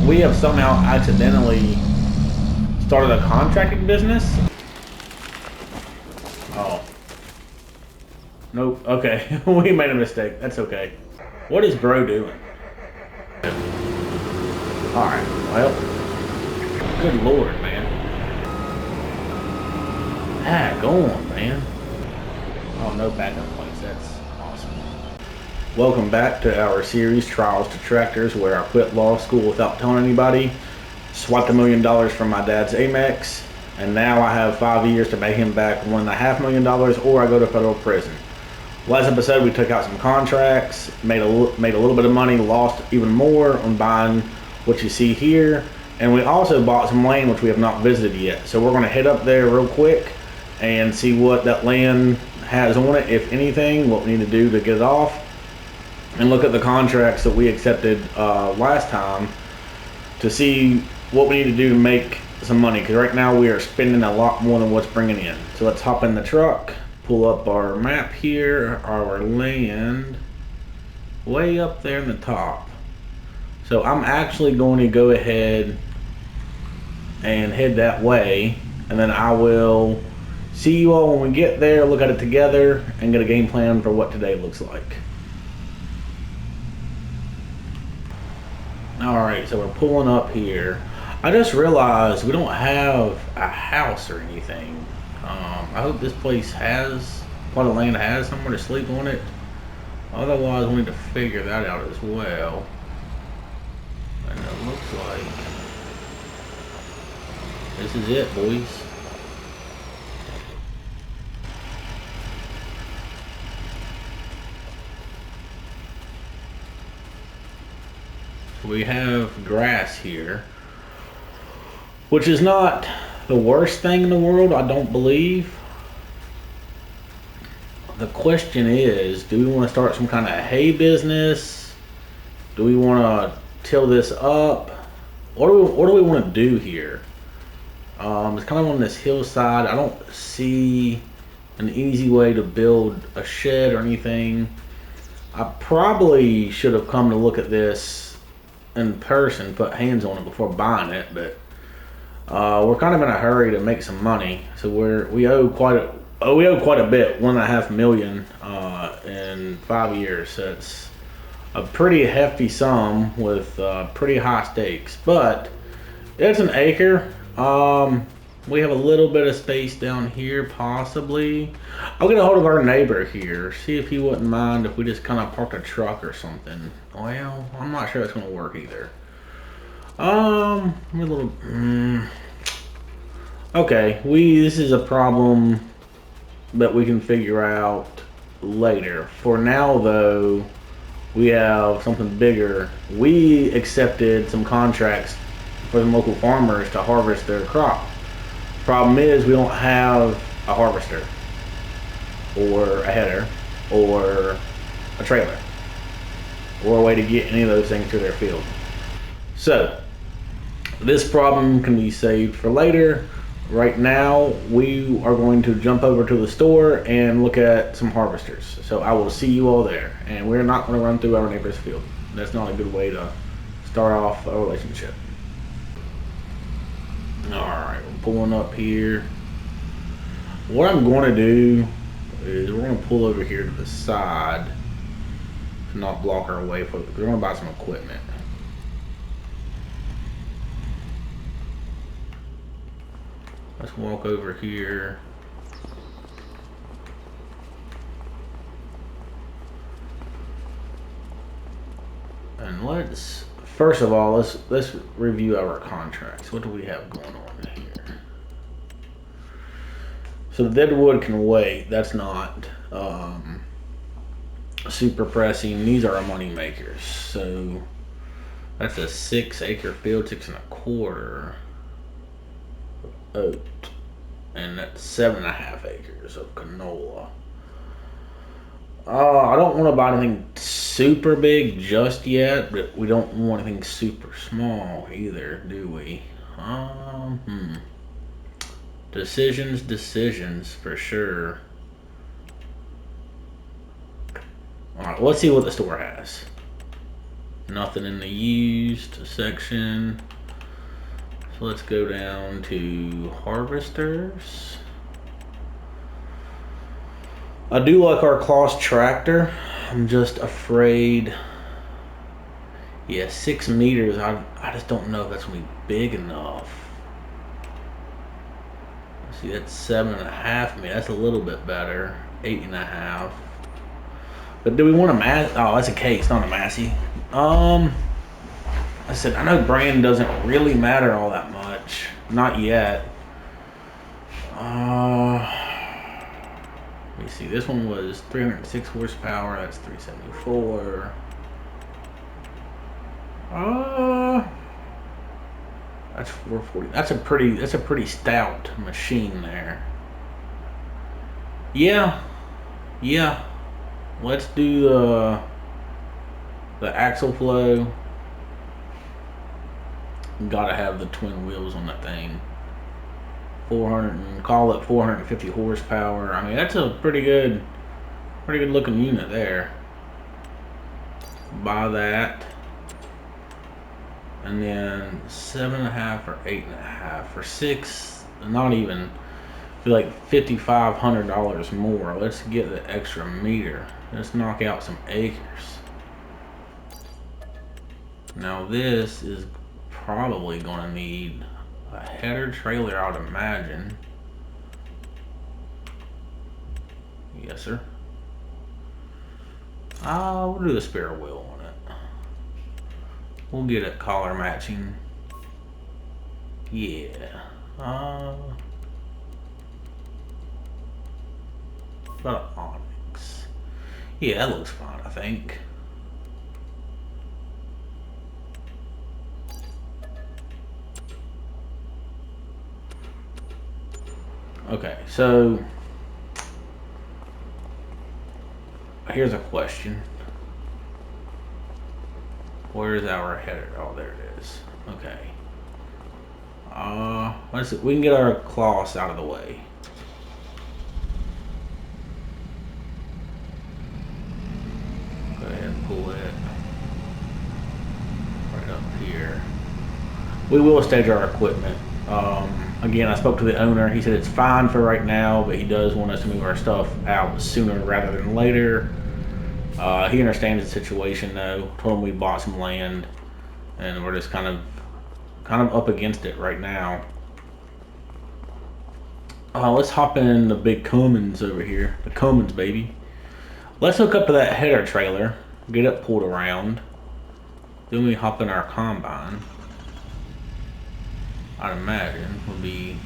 we have somehow accidentally started a contracting business. Oh. Nope. Okay. We made a mistake. That's okay. What is bro doing? Alright. Well. Good lord, man. Ah, go on, man. Oh, no backup points. That's awesome. Welcome back to our series, Trials to Tractors, where I quit law school without telling anybody, swiped $1 million from my dad's Amex, and now I have 5 years to make him back $1.5 million, or I go to federal prison. Last episode, we took out some contracts, made a little bit of money, lost even more on buying what you see here, and we also bought some land which we have not visited yet. So we're going to head up there real quick and see what that land has on it, if anything, what we need to do to get it off, and look at the contracts that we accepted last time to see what we need to do to make some money, because right now we are spending a lot more than what's bringing in. So let's hop in the truck, pull up our map here, our land way up there in the top. So I'm actually going to go ahead and head that way, and then I will see you all when we get there, look at it together, and get a game plan for what today looks like. Alright, so we're pulling up here. I just realized we don't have a house or anything. I hope this place has, plot of land has somewhere to sleep on it. Otherwise, we need to figure that out as well. And it looks like this is it, boys. We have grass here, which is not the worst thing in the world, I don't believe. The question is, do we want to start some kind of hay business? Do we want to till this up? What do we want to do here? It's kind of on this hillside. I don't see an easy way to build a shed or anything. I probably should have come to look at this in person, put hands on it before buying it, but we're kind of in a hurry to make some money, so we owe quite a bit, $1.5 million in 5 years. So it's a pretty hefty sum with pretty high stakes, but it's an acre. We have a little bit of space down here, possibly. I'll get a hold of our neighbor here, see if he wouldn't mind if we just kind of parked a truck or something. Well, I'm not sure that's going to work either. Okay, this is a problem that we can figure out later. For now, though, we have something bigger. We accepted some contracts for the local farmers to harvest their crop. Problem is, we don't have a harvester, or a header, or a trailer, or a way to get any of those things to their field. So this problem can be saved for later. Right now, we are going to jump over to the store and look at some harvesters. So I will see you all there, and we're not going to run through our neighbor's field. That's not a good way to start off a relationship. Alright, we're pulling up here. What I'm going to do is we're going to pull over here to the side to not block our way. We're going to buy some equipment. Let's walk over here. And first of all, let's review our contracts. What do we have going on here? So the dead wood can wait. That's not super pressing. These are our money makers. So that's a 6 acre field, 6 1/4 oat, and that's 7.5 acres of canola. I don't want to buy anything super big just yet, but we don't want anything super small either, do we? Decisions for sure. Alright, let's see what the store has. Nothing in the used section. So let's go down to harvesters. I do like our Kloss tractor. I'm just afraid. Yeah, 6 meters. I just don't know if that's gonna be big enough. See, that's 7.5 meters. That's a little bit better. 8.5. But do we want a mass? Oh, that's a case, not a Massey. I said, I know brand doesn't really matter all that much. Not yet. Let me see. This one was 306 horsepower. That's 374. That's 440. That's a pretty stout machine there. Yeah. Let's do the axle flow. Gotta have the twin wheels on that thing. 450 horsepower. I mean, that's a pretty good looking unit there. Buy that. And then 7.5 or 8.5 for 6. Not even. I feel like $5,500 more. Let's get the extra meter. Let's knock out some acres. Now this is probably gonna need a header trailer, I would imagine. Yes, sir. We'll do the spare wheel on it. We'll get it collar matching. Yeah. About an onyx. Yeah, that looks fine, I think. Okay, so here's a question. Where's our header? Oh, there it is. Okay. Let's see. We can get our Kloss out of the way. Go ahead and pull it right up here. We will stage our equipment. Again, I spoke to the owner. He said it's fine for right now, but he does want us to move our stuff out sooner rather than later. He understands the situation though. Told him we bought some land and we're just kind of up against it right now. Let's hop in the big Cummins over here. The Cummins, baby. Let's hook up to that header trailer, get it pulled around. Then we hop in our combine. I'd imagine would be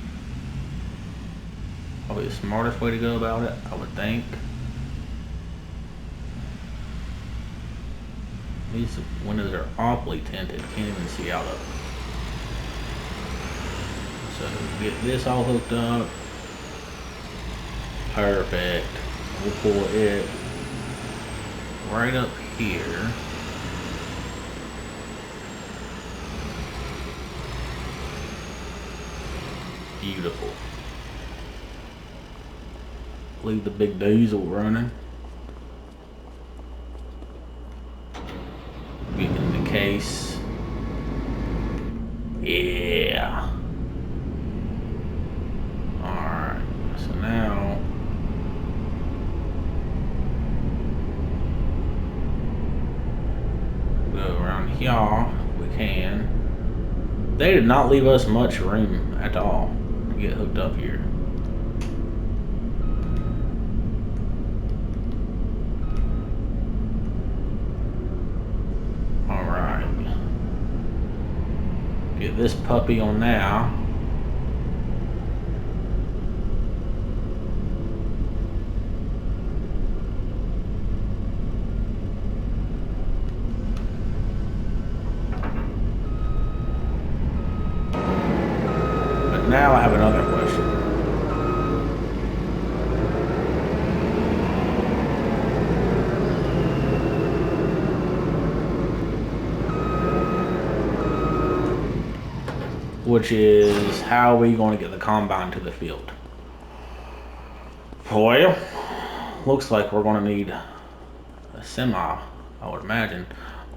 probably the smartest way to go about it, I would think. These windows are awfully tinted, can't even see out of them. So get this all hooked up. Perfect. We'll pull it right up here. Beautiful. Leave the big diesel running. Get in the case. Yeah. Alright. So now go around here. We can. They did not leave us much room at all to get hooked up here. Alright. Get this puppy on now. Now I have another question. Which is, how are we going to get the combine to the field? Well, looks like we're going to need a semi, I would imagine.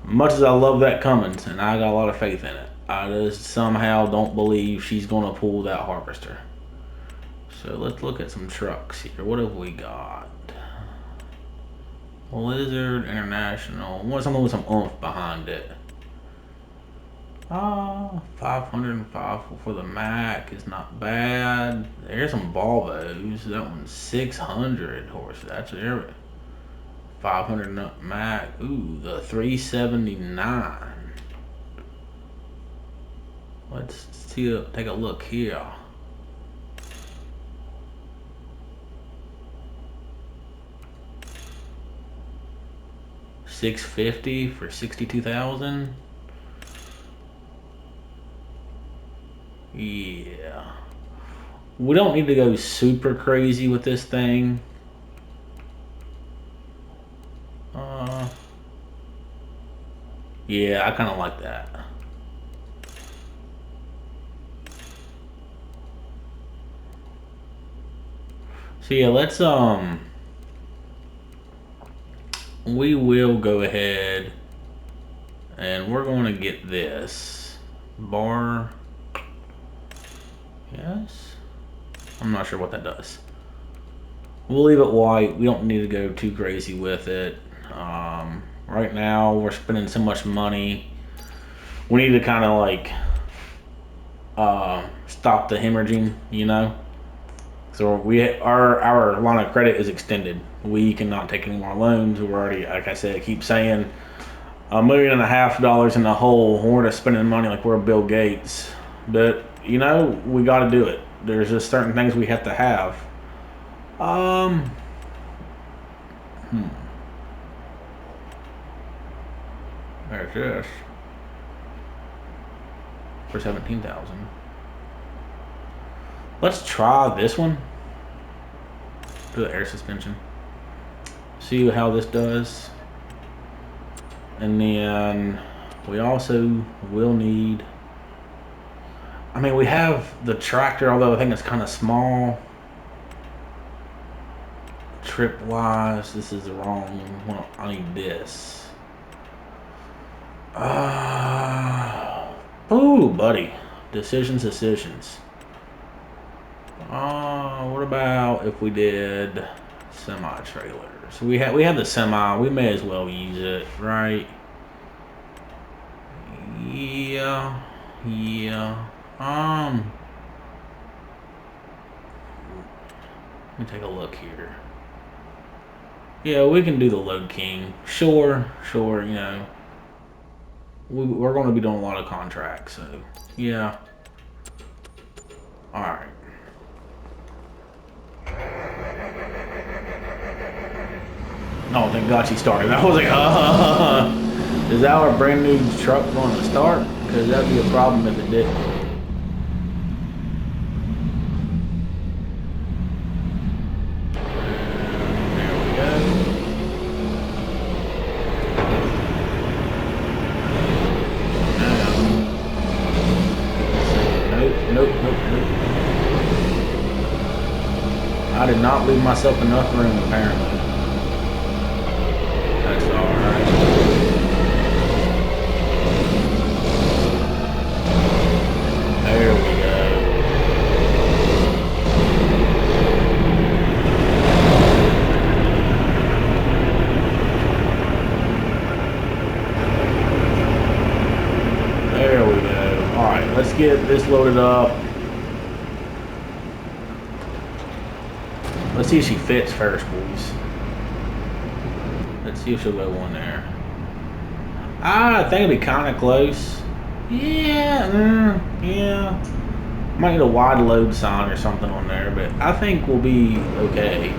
Much as I love that Cummins, and I got a lot of faith in it, I just somehow don't believe she's going to pull that harvester. So let's look at some trucks here. What have we got? Lizard International. Want something with some oomph behind it. 505 for the Mac is not bad. There's some Volvos. That one's 600 horse. That's there. 500 Mac. Ooh, the 379. Let's see. Take a look here. $650 for 62,000. Yeah. We don't need to go super crazy with this thing. Yeah, I kind of like that. So yeah, let's we will go ahead and we're going to get this bar. Yes, I'm not sure what that does. We'll leave it white. We don't need to go too crazy with it. Right now we're spending so much money. We need to kind of like stop the hemorrhaging, you know. So our line of credit is extended. We cannot take any more loans. We're already, like I said, I keep saying, $1.5 million in the hole. We're just spending money like we're Bill Gates. But you know, we got to do it. There's just certain things we have to have. There's this for 17,000. Let's try this one. Do the air suspension. See how this does. And then we also will need, I mean, we have the tractor, although I think it's kind of small. Trip wise, this is the wrong one. I need this. Oh, buddy. Decisions. What about if we did semi-trailers? We had the semi. We may as well use it, right? Yeah. Let me take a look here. Yeah, we can do the Load King. Sure. You know, we're going to be doing a lot of contracts, so yeah. All right. Oh, thank God she started. I was like, is our brand new truck going to start? Because that'd be a problem if it didn't. There we go. Nope. I did not leave myself enough room, apparently. That's alright. There we go. There we go. Alright, let's get this loaded up. Let's see if she fits first, boys. Let's see if she'll go one there. I think it'll be kind of close. Yeah. Might need a wide load sign or something on there, but I think we'll be okay.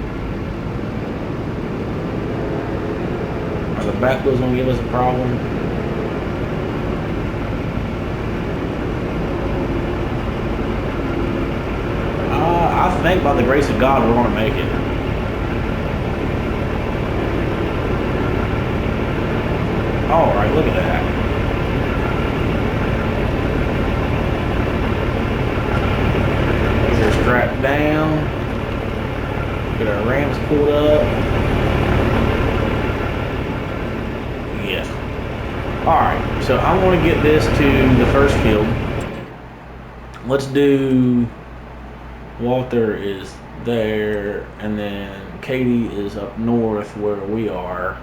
Are the back wheels gonna give us a problem? I think by the grace of God we're gonna make it. All right, look at that. Get her strapped down. Get our ramps pulled up. Yeah. So I want to get this to the first field. Let's do, Walter is there, and then Katie is up north where we are.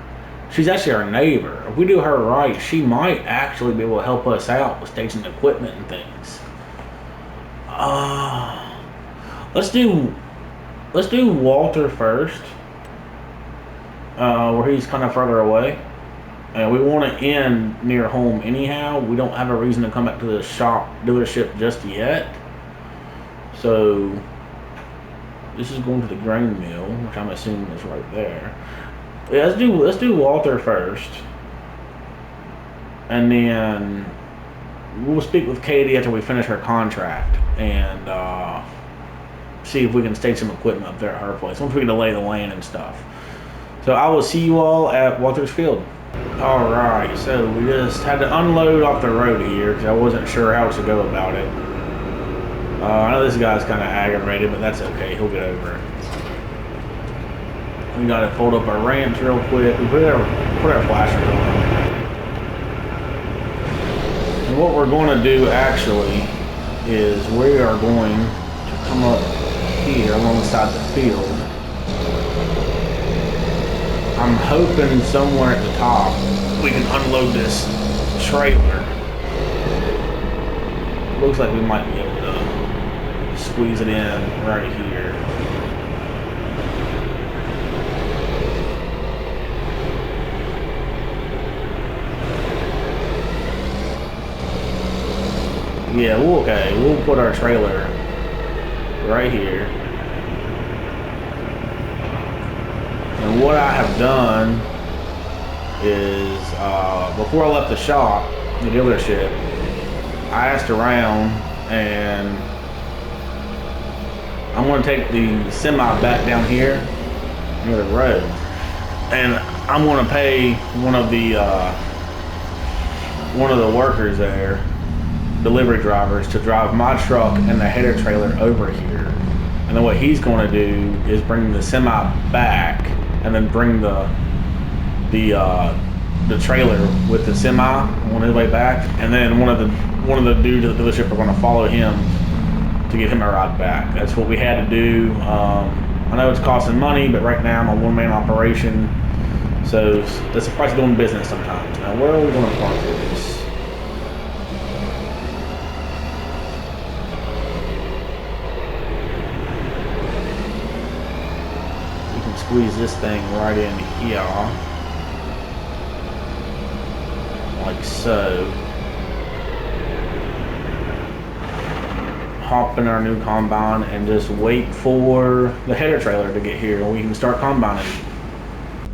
She's actually our neighbor. If we do her right, she might actually be able to help us out with staging equipment and things. Let's do Walter first, where he's kind of further away. And we want to end near home anyhow. We don't have a reason to come back to the dealership just yet. So this is going to the grain mill, which I'm assuming is right there. Yeah, let's do Walter first, and then we'll speak with Katie after we finish her contract and see if we can stage some equipment up there at her place once we can lay the land and stuff. So I will see you all at Walter's field. All right, so we just had to unload off the road here because I wasn't sure how to go about it. I know this guy's kind of aggravated, but that's okay. He'll get over it. We got to fold up our ramps real quick. We put our flashers on. And what we're going to do actually is we are going to come up here alongside the field. I'm hoping somewhere at the top we can unload this trailer. Looks like we might be able to squeeze it in right here. Yeah, we'll put our trailer right here. And what I have done is, before I left the shop, the dealership, I asked around, and I'm going to take the semi back down here near the road, and I'm going to pay one of the workers there, delivery drivers, to drive my truck and the header trailer over here. And then what he's going to do is bring the semi back, and then bring the trailer with the semi on his way back, and then one of the dudes at the dealership are going to follow him to get him a ride back. That's what we had to do. I know it's costing money, but right now I'm a one-man operation, so that's the price of doing business sometimes. Now, where are we going to park this? We can squeeze this thing right in here, like so. Hop in our new combine and just wait for the header trailer to get here and we can start combining.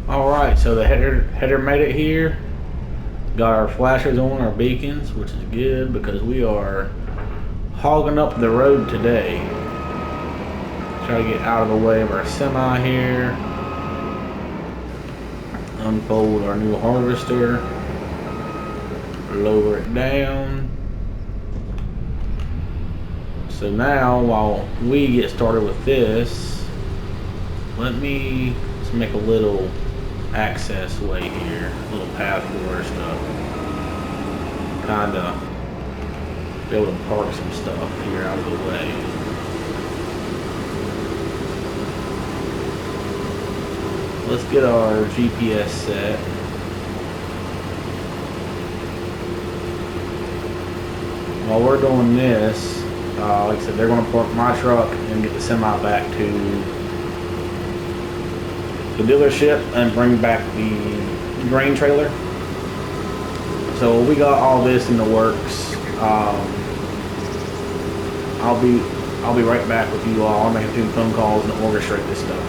Alright, so the header made it here. Got our flashers on, our beacons, which is good because we are hogging up the road today. Try to get out of the way of our semi here. Unfold our new harvester. Lower it down. So now, while we get started with this, let me just make a little access way here, a little path for our stuff. Kinda be able to park some stuff here out of the way. Let's get our GPS set. While we're doing this, like I said, they're going to park my truck and get the semi back to the dealership and bring back the grain trailer. So we got all this in the works. I'll be right back with you all. I'm making a few phone calls and orchestrate this stuff.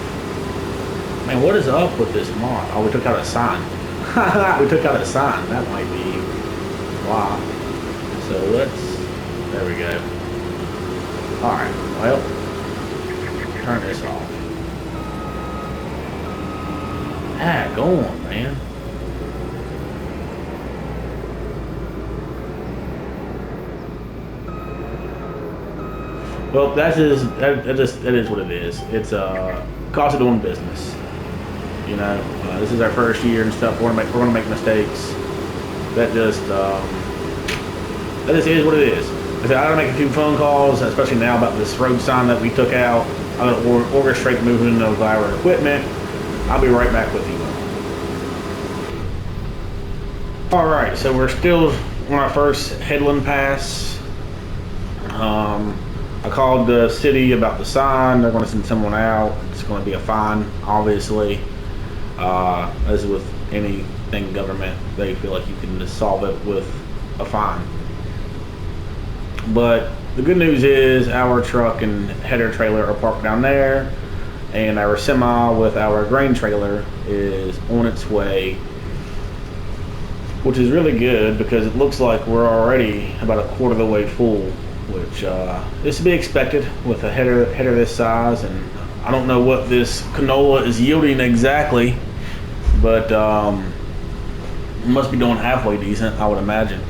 Man, what is up with this mod? Oh, we took out a sign. We took out a sign. That might be why. So there we go. Alright, well, turn this off. Go on, man. Well, that is what it is. It's cost of doing business. You know, this is our first year and stuff. We're gonna make mistakes. that just is what it is. I gotta make a few phone calls, especially now about this road sign that we took out. I'm gonna orchestrate moving of our equipment. I'll be right back with you. All right, so we're still on our first headland pass. I called the city about the sign. They're going to send someone out. It's going to be a fine, obviously. As with anything government, they feel like you can just solve it with a fine. But the good news is our truck and header trailer are parked down there, and our semi with our grain trailer is on its way, which is really good because it looks like we're already about a quarter of the way full, which is to be expected with a header this size. And I don't know what this canola is yielding exactly, but it must be doing halfway decent, I would imagine.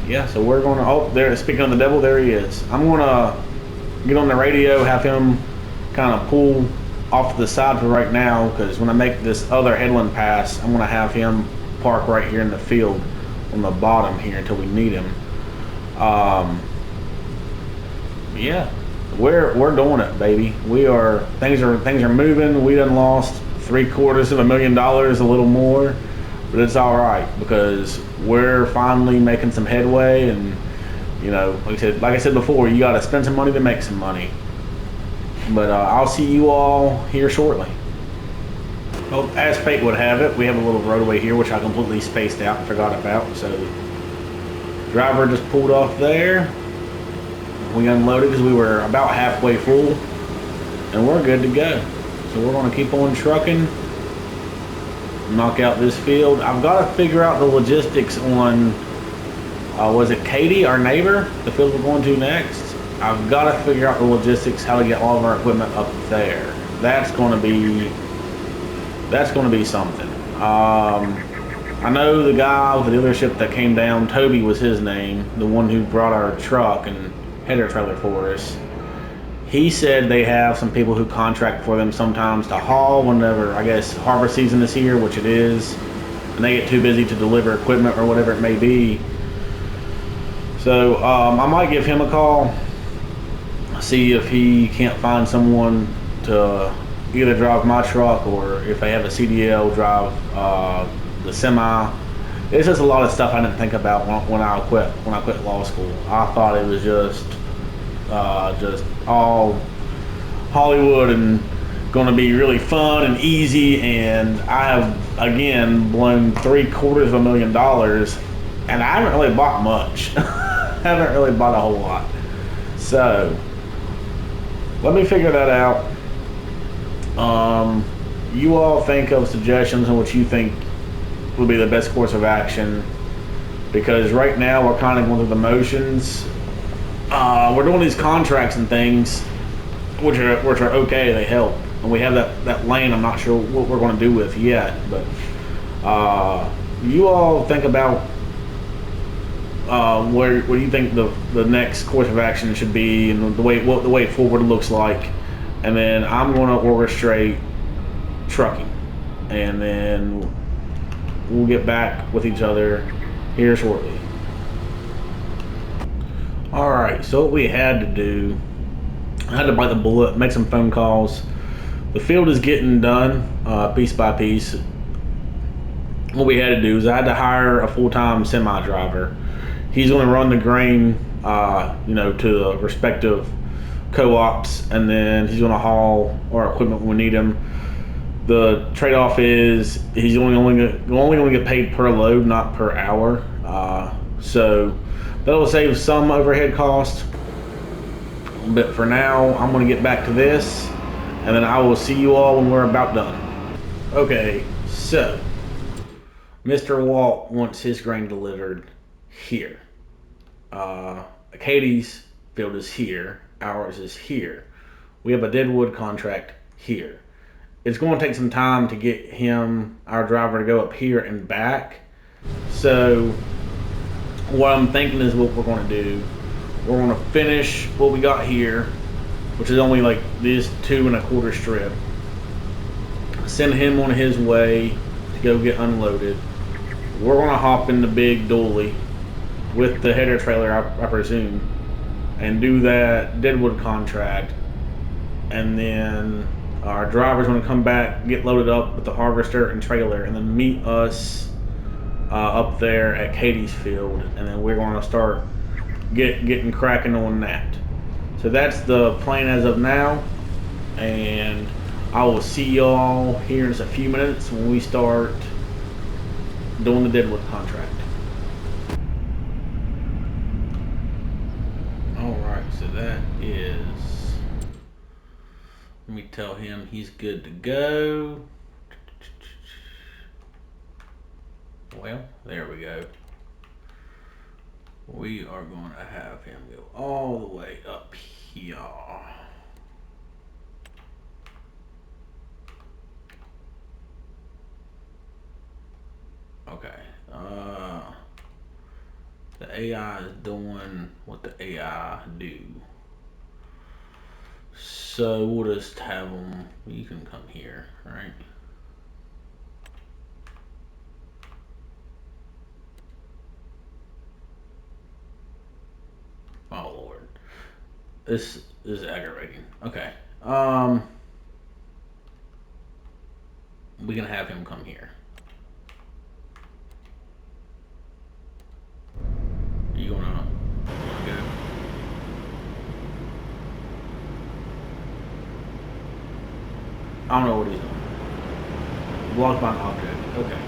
Yeah, so we're going to, oh, there, speaking of the devil, there he is. I'm going to get on the radio, have him kind of pull off to the side for right now, because when I make this other headland pass, I'm going to have him park right here in the field on the bottom here until we need him. Yeah, we're doing it, baby. Things are moving. We done lost $750,000, a little more, but it's all right because we're finally making some headway. And you know, like I said before, you got to spend some money to make some money. But I'll see you all here shortly. Well, as fate would have it, we have a little roadway here, which I completely spaced out and forgot about. So the driver just pulled off there. We unloaded because we were about halfway full, and we're good to go. So we're going to keep on trucking, knock out this field. I've got to figure out the logistics on, was it Katie, our neighbor, the field we're going to next? I've got to figure out the logistics, how to get all of our equipment up there. That's going to be something. I know the guy with the dealership that came down, Toby was his name, the one who brought our truck and header trailer for us. He said they have some people who contract for them sometimes to haul whenever, I guess, harvest season is here, which it is, and they get too busy to deliver equipment or whatever it may be. So I might give him a call, see if he can't find someone to either drive my truck, or if they have a CDL, drive the semi. It's just a lot of stuff I didn't think about when I quit law school. I thought it was just all Hollywood and going to be really fun and easy, and I have again blown $750,000, and I haven't really bought much. Haven't really bought a whole lot. So let me figure that out. You all think of suggestions on what you think would be the best course of action, because right now we're kind of going through the motions. We're doing these contracts and things, which are okay, they help, and we have that lane I'm not sure what we're going to do with yet. But you all think about what do you think the next course of action should be, and the way forward looks like. And then I'm going to orchestrate trucking, and then we'll get back with each other here shortly. All right, so what we had to do, I had to bite the bullet, make some phone calls. The field is getting done piece by piece. What we had to do is I had to hire a full-time semi driver. He's going to run the grain, to the respective co-ops, and then he's going to haul our equipment when we need him. The trade-off is he's only going to get paid per load, not per hour. So that'll save some overhead costs. But for now, I'm going to get back to this, and then I will see you all when we're about done. Okay, so Mr. Walt wants his grain delivered here. Katie's field is here. Ours is here. We have a deadwood contract here. It's going to take some time to get our driver, to go up here and back. So what I'm thinking is what we're going to do, we're going to finish what we got here, which is only like this 2 1/4 strip. Send him on his way to go get unloaded. we're gonna hop in the big dually with the header trailer, I presume, and do that Deadwood contract, and then our driver's gonna come back, get loaded up with the harvester and trailer, and then meet us up there at Katie's field, and then we're gonna start getting cracking on that. So that's the plan as of now, and I will see y'all here in just a few minutes when we start doing the Deadwood contract. Alright, so that is, let me tell him he's good to go. Well, there we go. We are going to have him go all the way up here. Okay. The AI is doing what the AI do. So we'll just have him, you can come here, right? Oh Lord. This is aggravating. Okay. We can have him come here. You wanna go? I don't know what he's doing. Blocked by an object. Okay.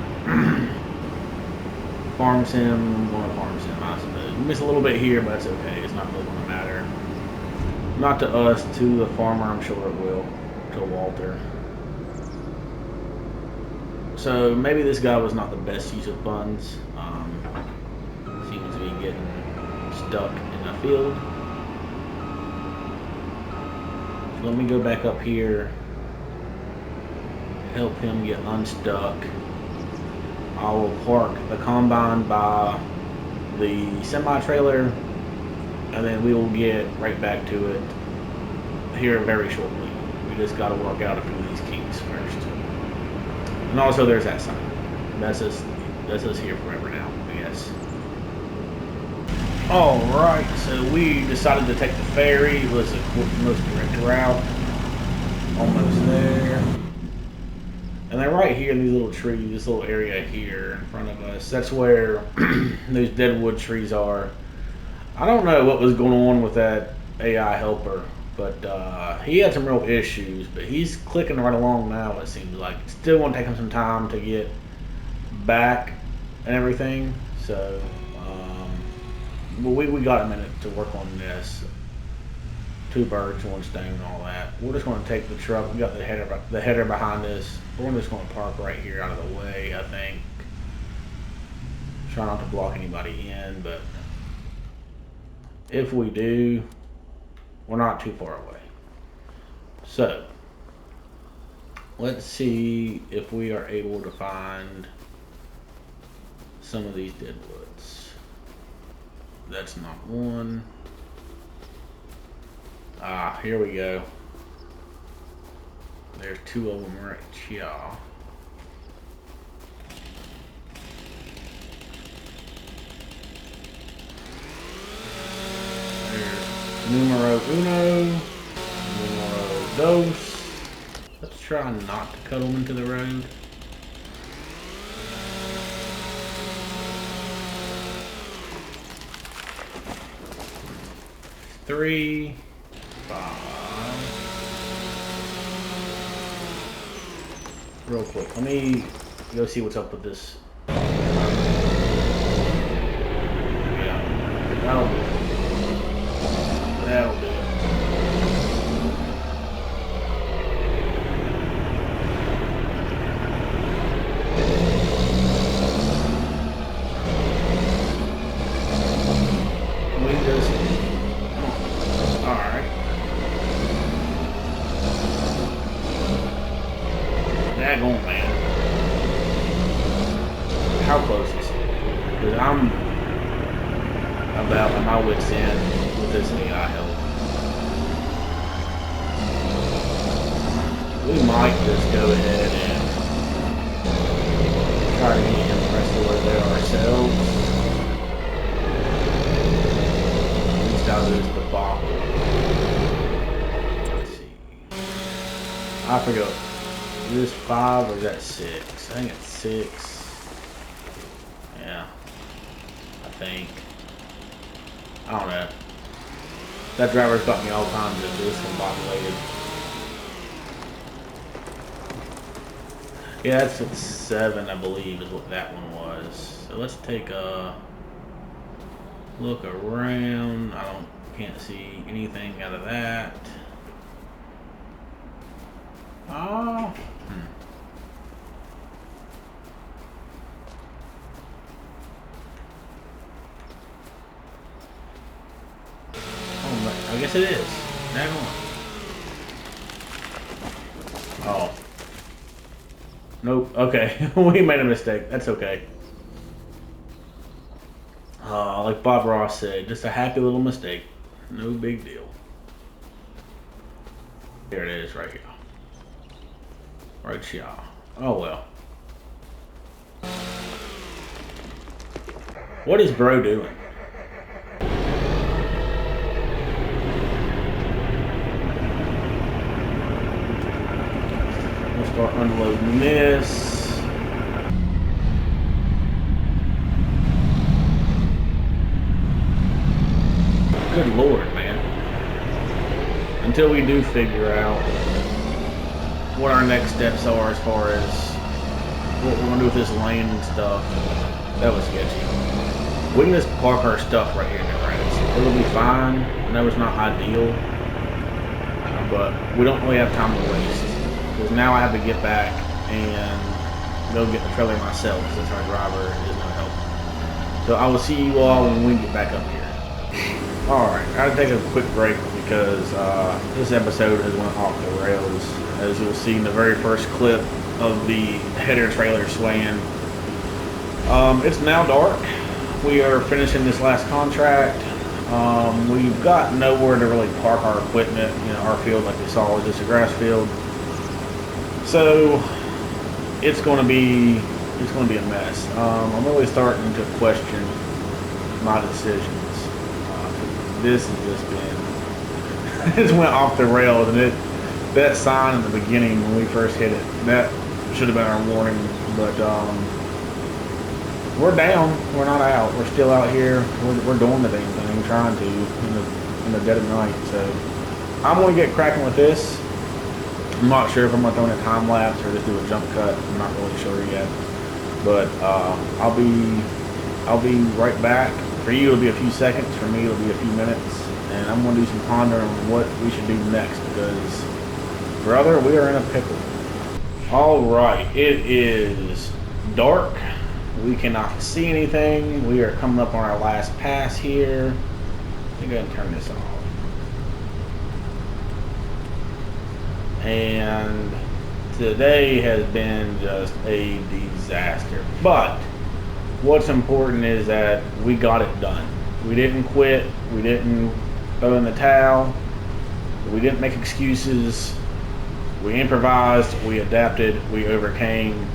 Farm sim, going to farm sim, I suppose. We miss a little bit here, but that's okay. It's not really going to matter. Not to us, to the farmer, I'm sure it will. To Walter. So maybe this guy was not the best use of funds. Seems to be getting stuck in a field. So let me go back up here. Help him get unstuck. I will park the combine by the semi-trailer, and then we will get right back to it here very shortly. We just got to work out a few of these kinks first. And also there's that sign. That's us here forever now, I guess. Alright, so we decided to take the ferry. It was the most direct route. Almost there. And then right here in these little trees, this little area here in front of us, that's where those deadwood trees are. I don't know what was going on with that AI helper, but he had some real issues, but he's clicking right along now, it seems like. It's still going to take him some time to get back and everything, so we got a minute to work on this. 2 birds, 1 stone, and all that. We're just going to take the truck. We got the header behind us. We're just going to park right here out of the way, I think. Try not to block anybody in, but if we do, we're not too far away. So, let's see if we are able to find some of these deadwoods. That's not one. Ah, here we go. There's 2 of them right here. There's numero uno, numero dos. Let's try not to cut them into the road. 3, 5. Real quick, let me go see what's up with this. Yeah, that'll do it. That'll do it. We just, alright. Daggone, man. How close is it? Because I'm about at my wit's end with this AI help. We might just go ahead and try to get him rest of the way there ourselves. At least out of this debacle. Let's see. I forgot. Is this 5 or is that 6? I think it's 6. Yeah. I think. I don't know. That driver's got me all kinds of discombobulated. Yeah, that's at 7, I believe, is what that one was. So let's take a look around. Can't see anything out of that. Oh. Oh, I guess it is. Hang on. Oh. Nope. Okay. We made a mistake. That's okay. Like Bob Ross said, just a happy little mistake. No big deal. There it is right here. Right here. Oh well. What is bro doing? We'll start unloading this. Good Lord, man. Until we do figure out what our next steps are as far as what we're going to do with this lane and stuff, that was sketchy. We can just park our stuff right here in the grass. It'll be fine. I know it's not ideal, but we don't really have time to waste. Because now I have to get back and go get the trailer myself since our driver is no help. So I will see you all when we get back up here. Alright, I gotta take a quick break because this episode has went off the rails. As you'll see in the very first clip of the header trailer swaying. It's now dark. We are finishing this last contract. We've got nowhere to really park our equipment. You know, our field, like you saw, is just a grass field. So it's going to be a mess. I'm really starting to question my decisions. This has just been it's went off the rails, and that sign in the beginning when we first hit it, that should have been our warning. But we're down. We're not out. We're still out here. We're doing the dang thing, trying to in the dead of night. So I'm going to get cracking with this. I'm not sure if I'm going to throw in a time lapse or just do a jump cut. I'm not really sure yet. But I'll be right back. For you, it'll be a few seconds. For me, it'll be a few minutes. And I'm going to do some pondering on what we should do next because, brother, we are in a pickle. All right, it is dark. We cannot see anything. We are coming up on our last pass here. Let me go ahead and turn this off. And today has been just a disaster. But what's important is that we got it done. We didn't quit. We didn't throw in the towel. We didn't make excuses. We improvised. We adapted. We overcame.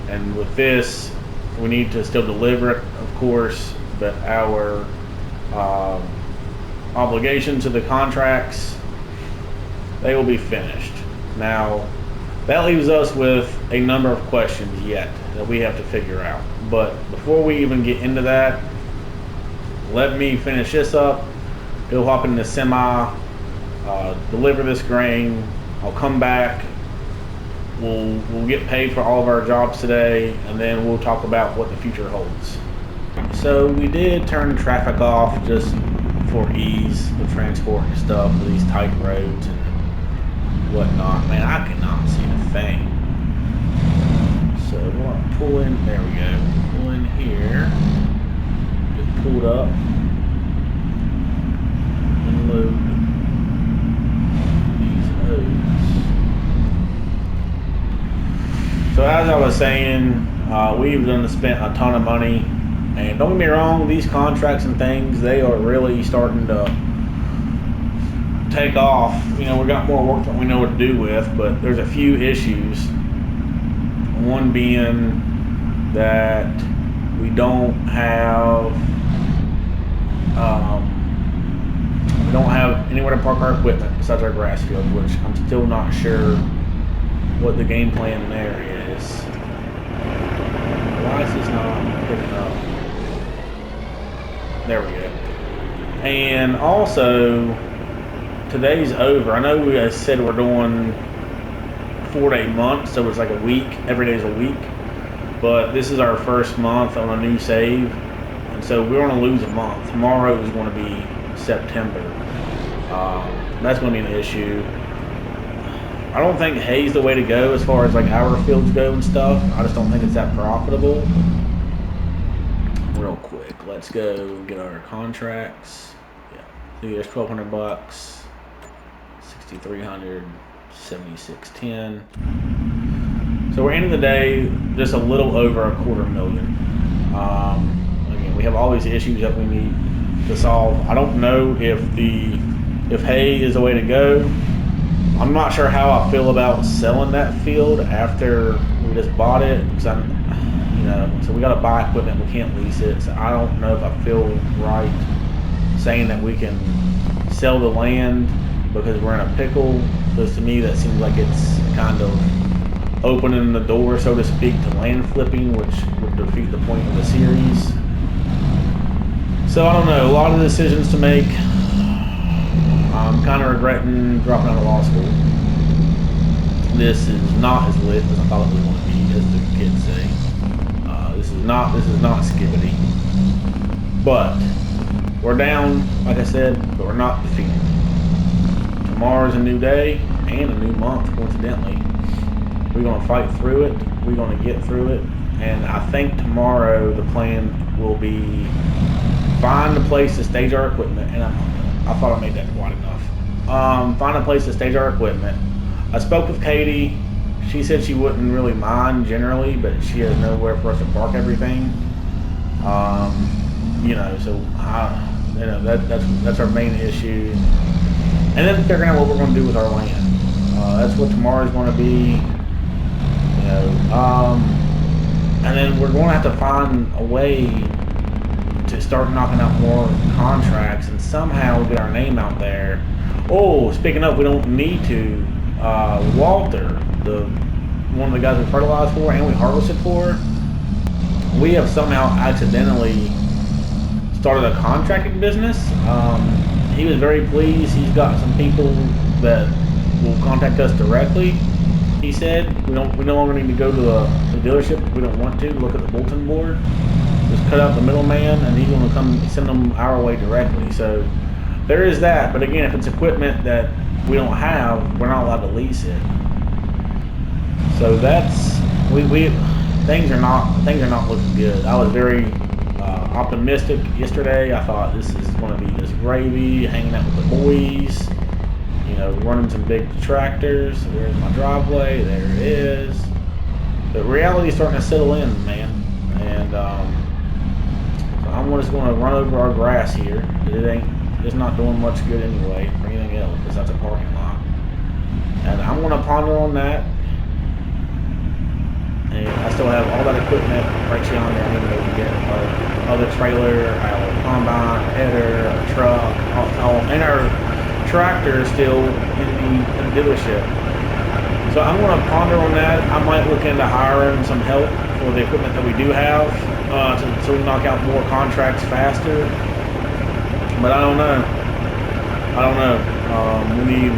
And with this, we need to still deliver it, of course, but our obligation to the contracts, they will be finished. Now, that leaves us with a number of questions yet that we have to figure out. But before we even get into that, let me finish this up. Go hop in the semi, deliver this grain. I'll come back. We'll get paid for all of our jobs today, and then we'll talk about what the future holds. So we did turn traffic off just for ease of transport and stuff for these tight roads and whatnot. Man, I cannot see a thing. So we're gonna pull in. There we go. Pull in here. Just pulled up. Unload these O's. So as I was saying, we've spent a ton of money, and don't get me wrong, these contracts and things, they are really starting to take off. You know, we got more work that we know what to do with, but there's a few issues. One being that We don't have anywhere to park our equipment besides our grass field, which I'm still not sure what the game plan there is. Why is this not picking up? There we go. And also, today's over. I know we said we're doing 4-day months, so it's like a week. Every day is a week. But this is our first month on a new save, and so we're going to lose a month. Tomorrow is going to be September. That's going to be an issue. I don't think hay's the way to go as far as like our fields go and stuff. I just don't think it's that profitable. Real quick, let's go get our contracts. Yeah, so there's $1,200, 6,300, 76.10. So we're ending the day just a little over $250,000. Again, we have all these issues that we need to solve. I don't know if hay is the way to go. I'm not sure how I feel about selling that field after we just bought it, because so we got to buy equipment, we can't lease it. So I don't know if I feel right saying that we can sell the land because we're in a pickle. Because to me, that seems like it's kind of opening the door, so to speak, to land flipping, which would defeat the point of the series. So I don't know, a lot of decisions to make. I'm kind of regretting dropping out of law school. This is not as lit as I thought it was going to be, as the kids say. This is not skibbity. But we're down, like I said, but we're not defeated. Tomorrow's a new day and a new month, coincidentally. We're going to fight through it. We're going to get through it. And I think tomorrow the plan will be find a place to stage our equipment. And I thought I made that quite enough. Find a place to stage our equipment. I spoke with Katie. She said she wouldn't really mind generally, but she has nowhere for us to park everything. That's our main issue. And then figuring out what we're going to do with our land. That's what tomorrow's going to be. And then we're going to have to find a way to start knocking out more contracts and somehow get our name out there. Oh, speaking of, we don't need to. Walter, one of the guys we fertilized for and we harvested for, we have somehow accidentally started a contracting business. He was very pleased. He's got some people that will contact us directly. He said we no longer need to go to the dealership if we don't want to look at the bulletin board. Just cut out the middleman, and he's going to come send them our way directly. So there is that. But again, if it's equipment that we don't have, we're not allowed to lease it. So that's things are not looking good. I was very optimistic yesterday. I thought this is going to be just gravy, hanging out with the boys. Running some big tractors. There's my driveway. There it is. But reality's starting to settle in, man. And so I'm just going to run over our grass here. It's not doing much good anyway for anything else because that's a parking lot. And I'm going to ponder on that. And I still have all that equipment right here on there. I'm going to get our other trailer, our combine, our header, our truck, and our tractor still in the dealership. So I'm going to ponder on that. I might look into hiring some help for the equipment that we do have so we knock out more contracts faster. But I don't know. We need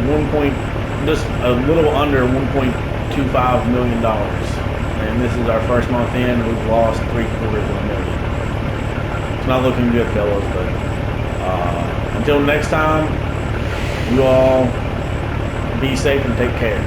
just a little under $1.25 million. And this is our first month in, and we've lost $750,000. It's not looking good, fellas, but until next time, you all be safe and take care.